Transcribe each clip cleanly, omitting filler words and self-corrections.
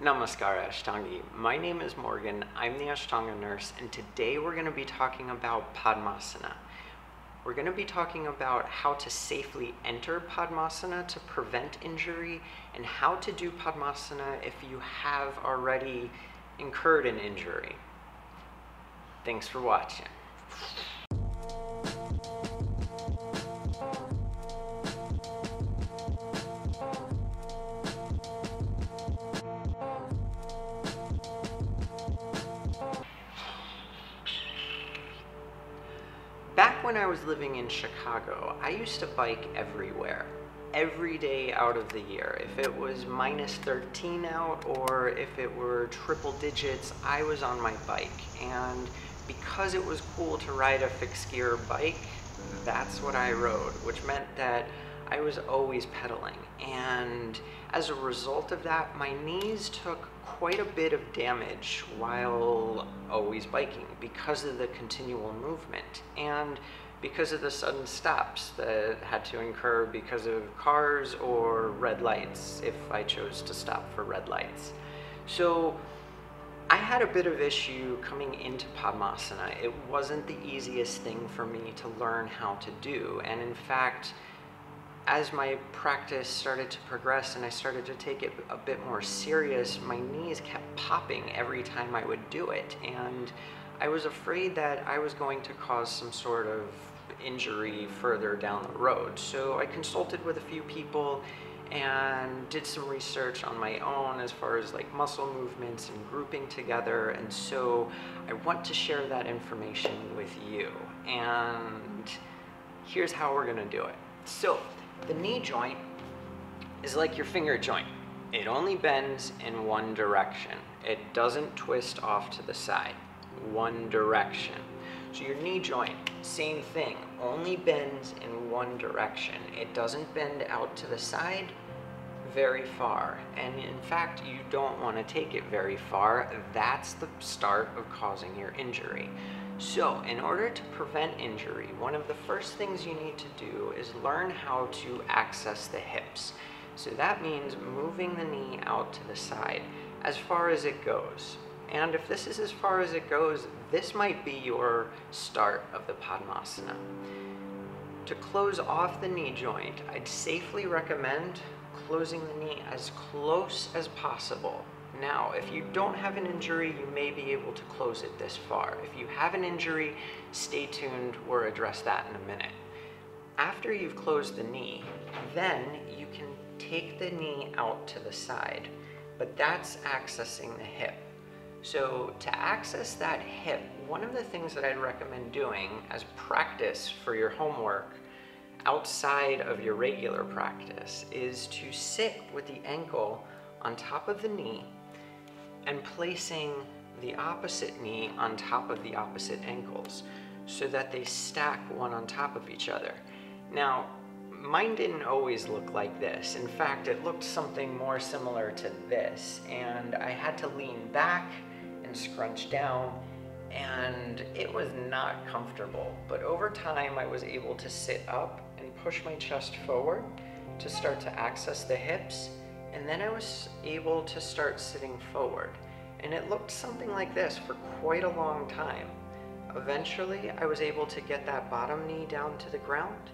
Namaskar Ashtangi. My name is Morgan. I'm the Ashtanga nurse, and today we're going to be talking about Padmasana. We're going to be talking about how to safely enter Padmasana to prevent injury, and how to do Padmasana if you have already incurred an injury. Thanks for watching. Back when I was living in Chicago, I used to bike everywhere, every day out of the year. If it was -13 out or if it were triple digits, I was on my bike. And because it was cool to ride a fixed gear bike, that's what I rode, which meant that I was always pedaling. And as a result of that, my knees took quite a bit of damage while always biking because of the continual movement and because of the sudden stops that had to incur because of cars or red lights if I chose to stop for red lights. So I had a bit of issue coming into Padmasana. It wasn't the easiest thing for me to learn how to do, and in fact, as my practice started to progress and I started to take it a bit more serious, my knees kept popping every time I would do it, and I was afraid that I was going to cause some sort of injury further down the road. So I consulted with a few people and did some research on my own as far as like muscle movements and grouping together, and so I want to share that information with you, and here's how we're going to do it. So the knee joint is like your finger joint. It only bends in one direction. It doesn't twist off to the side. One direction. So your knee joint, same thing, only bends in one direction. It doesn't bend out to the side very far. And in fact, you don't want to take it very far. That's the start of causing your injury. So in order to prevent injury, one of the first things you need to do is learn how to access the hips. So that means moving the knee out to the side as far as it goes. And if this is as far as it goes, this might be your start of the Padmasana. To close off the knee joint, I'd safely recommend closing the knee as close as possible. Now, if you don't have an injury, you may be able to close it this far. If you have an injury, stay tuned, we'll address that in a minute. After you've closed the knee, then you can take the knee out to the side, but that's accessing the hip. So to access that hip, one of the things that I'd recommend doing as practice for your homework outside of your regular practice is to sit with the ankle on top of the knee and placing the opposite knee on top of the opposite ankles so that they stack one on top of each other. Now, mine didn't always look like this. In fact, it looked something more similar to this, and I had to lean back and scrunch down, and it was not comfortable. But over time, I was able to sit up and push my chest forward to start to access the hips, and then I was able to start sitting forward. And it looked something like this for quite a long time. Eventually, I was able to get that bottom knee down to the ground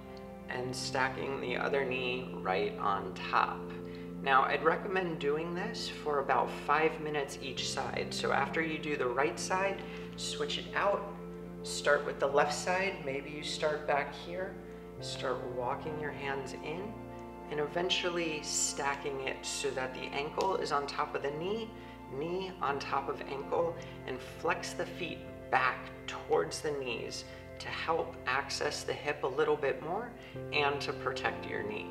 and stacking the other knee right on top. Now, I'd recommend doing this for about 5 minutes each side. So after you do the right side, switch it out, start with the left side. Maybe you start back here, start walking your hands in, and eventually stacking it so that the ankle is on top of the knee, knee on top of ankle, and flex the feet back towards the knees to help access the hip a little bit more and to protect your knee.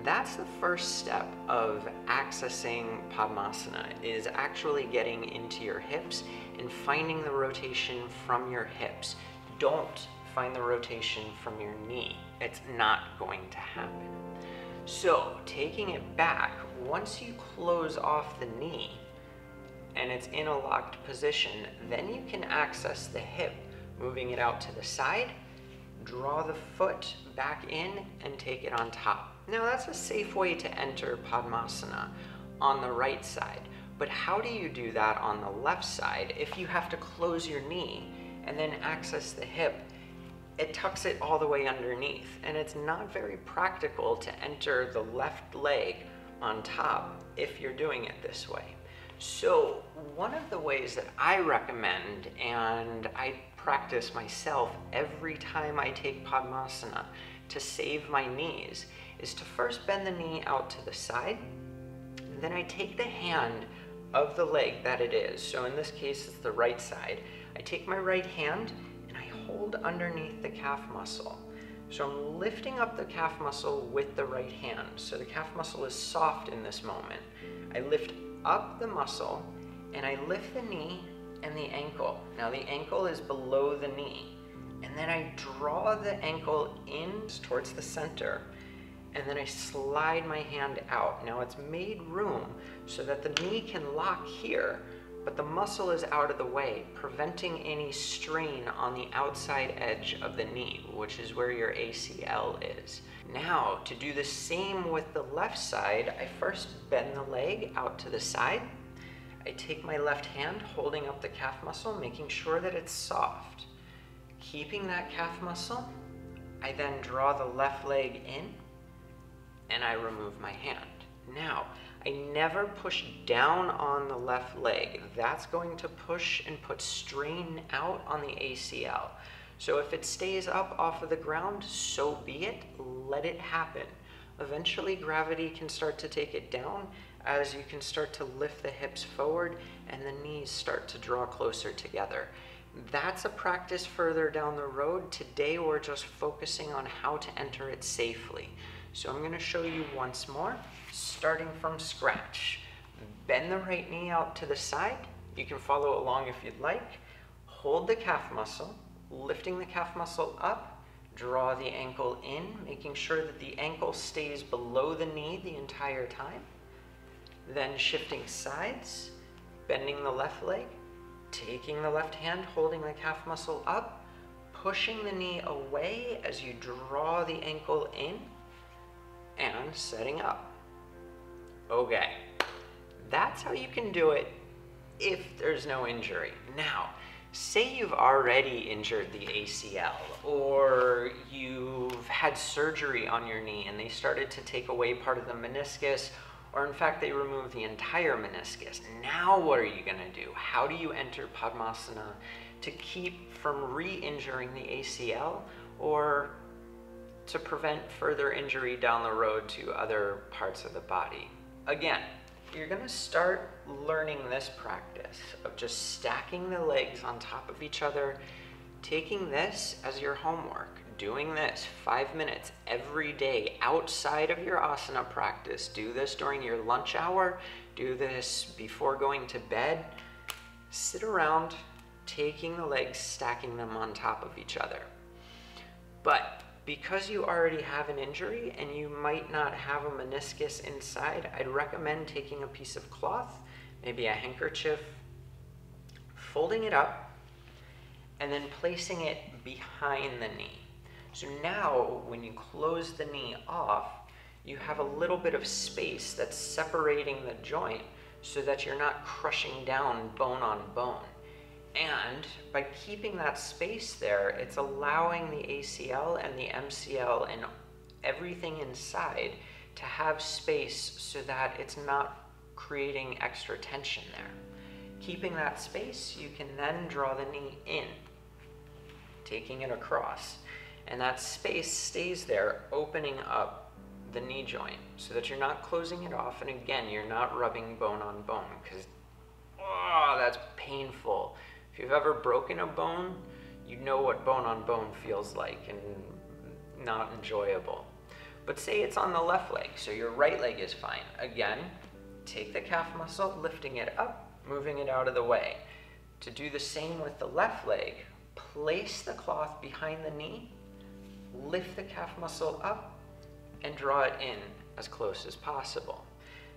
That's the first step of accessing Padmasana, is actually getting into your hips and finding the rotation from your hips. Don't find the rotation from your knee. It's not going to happen. So, taking it back, once you close off the knee and it's in a locked position, then you can access the hip, moving it out to the side, draw the foot back in, and take it on top. Now that's a safe way to enter Padmasana on the right side. But how do you do that on the left side if you have to close your knee and then access the hip? It tucks it all the way underneath, and it's not very practical to enter the left leg on top if you're doing it this way. So one of the ways that I recommend, and I practice myself every time I take Padmasana to save my knees, is to first bend the knee out to the side, and then I take the hand of the leg that it is. So in this case, it's the right side. I take my right hand and I hold underneath the calf muscle. So I'm lifting up the calf muscle with the right hand. So the calf muscle is soft in this moment. I lift up the muscle and I lift the knee and the ankle. Now the ankle is below the knee. And then I draw the ankle in towards the center, and then I slide my hand out. Now it's made room so that the knee can lock here, but the muscle is out of the way, preventing any strain on the outside edge of the knee, which is where your ACL is. Now, to do the same with the left side, I first bend the leg out to the side. I take my left hand, holding up the calf muscle, making sure that it's soft. Keeping that calf muscle, I then draw the left leg in, and I remove my hand. Now, I never push down on the left leg. That's going to push and put strain out on the ACL. So if it stays up off of the ground, so be it, let it happen. Eventually gravity can start to take it down as you can start to lift the hips forward and the knees start to draw closer together. That's a practice further down the road. Today we're just focusing on how to enter it safely. So I'm going to show you once more, starting from scratch. Bend the right knee out to the side. You can follow along if you'd like. Hold the calf muscle, lifting the calf muscle up, draw the ankle in, making sure that the ankle stays below the knee the entire time. Then shifting sides, bending the left leg, taking the left hand, holding the calf muscle up, pushing the knee away as you draw the ankle in, and setting up. Okay, that's how you can do it if there's no injury. Now, say you've already injured the ACL, or you've had surgery on your knee and they started to take away part of the meniscus, or in fact they removed the entire meniscus. Now what are you going to do? How do you enter Padmasana to keep from re-injuring the ACL, or to prevent further injury down the road to other parts of the body? Again, you're going to start learning this practice of just stacking the legs on top of each other, taking this as your homework, doing this 5 minutes every day outside of your asana practice. Do this during your lunch hour, do this before going to bed. Sit around, taking the legs, stacking them on top of each other. But because you already have an injury and you might not have a meniscus inside, I'd recommend taking a piece of cloth, maybe a handkerchief, folding it up, and then placing it behind the knee. So now when you close the knee off, you have a little bit of space that's separating the joint so that you're not crushing down bone on bone. And by keeping that space there, it's allowing the ACL and the MCL and everything inside to have space so that it's not creating extra tension there. Keeping that space, you can then draw the knee in, taking it across. And that space stays there, opening up the knee joint so that you're not closing it off. And again, you're not rubbing bone on bone, because, oh, that's painful. If you've ever broken a bone, you know what bone on bone feels like, and not enjoyable. But say it's on the left leg, so your right leg is fine. Again, take the calf muscle, lifting it up, moving it out of the way. To do the same with the left leg, place the cloth behind the knee, lift the calf muscle up, and draw it in as close as possible.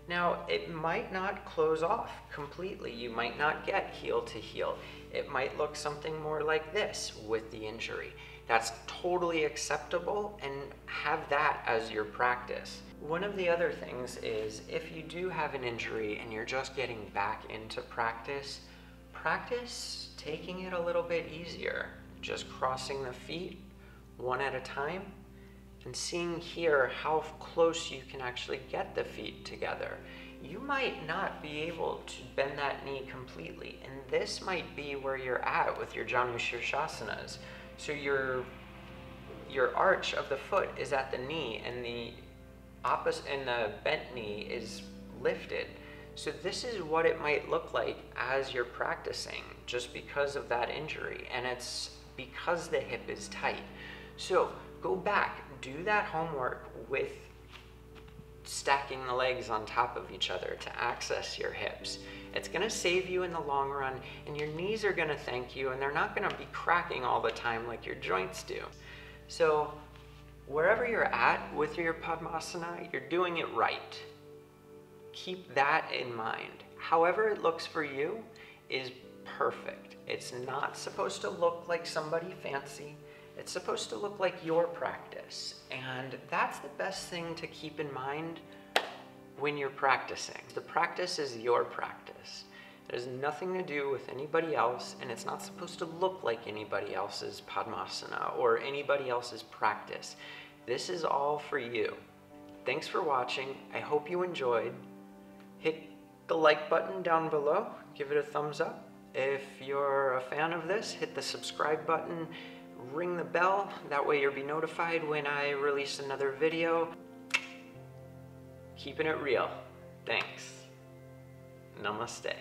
Now, it might not close off completely. You might not get heel to heel. It might look something more like this with the injury. That's totally acceptable, and have that as your practice. One of the other things is if you do have an injury and you're just getting back into practice, practice taking it a little bit easier. Just crossing the feet one at a time and seeing here how close you can actually get the feet together. You might not be able to bend that knee completely, and this might be where you're at with your Janu Shirshasanas. So your arch of the foot is at the knee, and the bent knee is lifted. So this is what it might look like as you're practicing, just because of that injury, and it's because the hip is tight. So go back, do that homework with stacking the legs on top of each other to access your hips. It's going to save you in the long run, and your knees are going to thank you, and they're not going to be cracking all the time like your joints do. So wherever you're at with your Padmasana, you're doing it right. Keep that in mind. However it looks for you is perfect. It's not supposed to look like somebody fancy. It's supposed to look like your practice. And that's the best thing to keep in mind when you're practicing. The practice is your practice. It has nothing to do with anybody else, and it's not supposed to look like anybody else's Padmasana or anybody else's practice. This is all for you. Thanks for watching. I hope you enjoyed. Hit the like button down below. Give it a thumbs up. If you're a fan of this, hit the subscribe button. Ring the bell. That way you'll be notified when I release another video. Keeping it real. Thanks. Namaste.